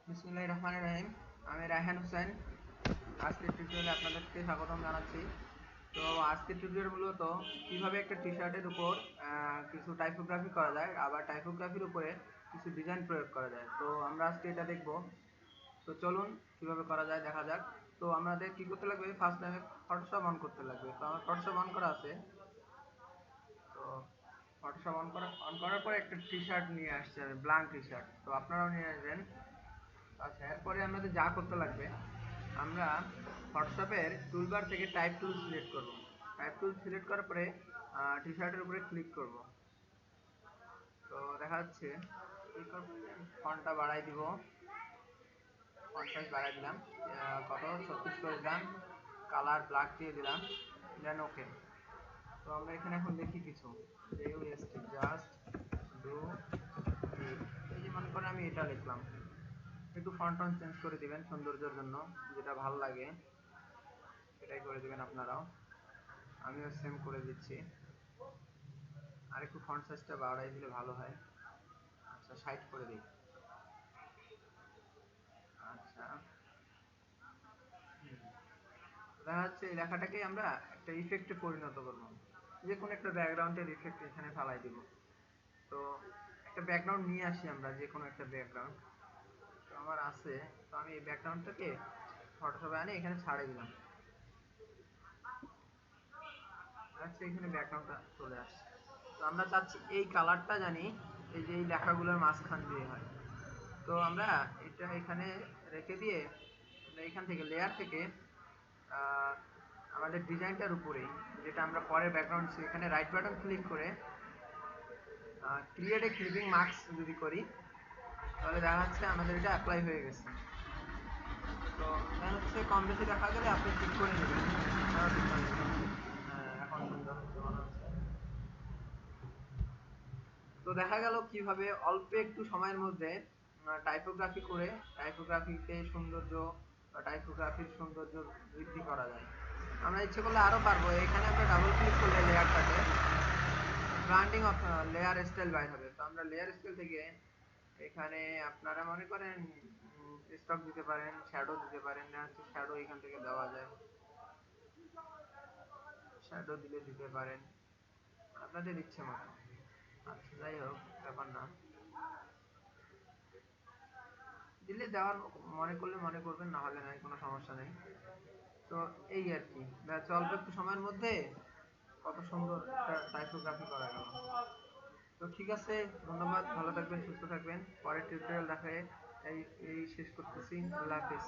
বিসমিল্লাহির রহমানির রহিম। আমি রায়হান হোসেন। আজকের টিউটোরিয়ালে আপনাদেরকে স্বাগতম জানাচ্ছি। তো আজকের টিউটোরিয়াল মূলত কিভাবে একটা টি শার্টের উপর কিছু টাইপোগ্রাফি করা যায়, আবার টাইপোগ্রাফির উপরে কিছু ডিজাইন প্রয়োগ করা যায়। তো আমরা আজকে এটা দেখব। তো চলুন কিভাবে করা যায় দেখা যাক। তো আমাদের কি করতে লাগবে, ফার্স্ট টাইমে ফটোশপ অন করতে লাগবে। তো আমার ফটোশপ অন করা আছে। তো ফটোশপ অন করার পরে একটা টি শার্ট নিয়ে আসছে, ব্ল্যাঙ্ক টি শার্ট। তো আপনারাও নিয়ে আসবেন। আচ্ছা, এরপরে আমাদের যা করতে লাগবে, আমরা হোয়াটসঅ্যাপের টুলবার থেকে টাইপ টুল সিলেক্ট করব। টাইপ টুল সিলেক্ট করার পরে টি শার্টের উপরে ক্লিক করব। তো দেখা যাচ্ছে ফন্টটা বাড়াই দিব, ফন্ট সাইজ বাড়াই দিলাম, কত 36 করে দিলাম, কালার ব্ল্যাক দিয়ে দিলাম, দেন ওকে। তো আমরা এখানে এখন দেখি কিছু জাস্ট ডু, এই যে মনে করেন আমি এটা লিখলাম, একটু ফন্ট টোন চেঞ্জ করে দিবেন সৌন্দর্যের জন্য, যেটা ভালো লাগে সেটাই করে দিবেন আপনারাও। আমিও সেম করে দিচ্ছি। আর একটু ফন্ট সাইজটা বাড়াই দিলে ভালো হয়। আচ্ছা, 60 করে দিই। আচ্ছা, দেখা যাচ্ছে এই লেখাটাকে আমরা একটা ইফেক্টে পরিণত করব। যে কোনো একটা ব্যাকগ্রাউন্ডের ইফেক্ট এখানে ফালাই দিব। তো একটা ব্যাকগ্রাউন্ড নিয়ে আসি আমরা, যে কোনো একটা ব্যাকগ্রাউন্ড। তো আমার আছে, তো আমি এই ব্যাকগ্রাউন্ডটাকে ফটোশপে আনি, এখানে ছাড়ে দিলাম। আচ্ছা, এখানে ব্যাকগ্রাউন্ডটা চলে আসছে। তো আমরা চাচ্ছি এই কালারটা জানি এই যে এই লেখাগুলোর মাঝখান দিয়ে হয়। তো আমরা এটা এখানে রেখে দিয়ে এখান থেকে লেয়ার থেকে আমাদের ডিজাইনটার উপরেই, যেটা আমরা পরে ব্যাকগ্রাউন্ড, এখানে রাইট বাটন ক্লিক করে ক্রিয়েট এ ক্লিপিং মার্কস যদি করি, তাহলে দেখা যাচ্ছে আমাদের এটা অ্যাপ্লাই হয়ে গেছে। তো দেখা যাচ্ছে কম বেশি দেখা গেলে আপনি ঠিক করে নেবেন। এখন সুন্দর হচ্ছে মনে হচ্ছে। তো দেখা গেল কিভাবে অল্প একটু সময়ের মধ্যে টাইপোগ্রাফি করে টাইপোগ্রাফিতে সৌন্দর্য বা টাইপোগ্রাফির সৌন্দর্য বৃদ্ধি করা যায়। আমরা ইচ্ছে করলে আরো পারবো। এখানে আমরা ডাবল ক্লিক করলে লেয়ারটাতে ব্র্যান্ডিং অফ লেয়ার স্টাইল বাইর হবে। তো আমরা লেয়ার স্টাইল থেকে এখানে আপনারা মনে করেন স্টক দিতে পারেন, শ্যাডো দিতে পারেন, না হচ্ছে শ্যাডো এখান থেকে দেওয়া যায়, শ্যাডো দিলে দিতে পারেন আপনাদের ইচ্ছে মতো। আচ্ছা, যাই হোক, ব্যাপার না, দিলে দেওয়ার মনে করলে মনে করবেন, না হলে নাই, কোনো সমস্যা নেই। তো এই আর কি, অল্প একটু সময়ের মধ্যে কত সুন্দর একটা টাইপোগ্রাফি করা গেল। তো ঠিক আছে, ধন্যবাদ, ভালো থাকবেন, সুস্থ থাকবেন। পরের টিউটোরিয়াল দেখে এই শেষ করতেছি। আল্লাহ হাফেজ।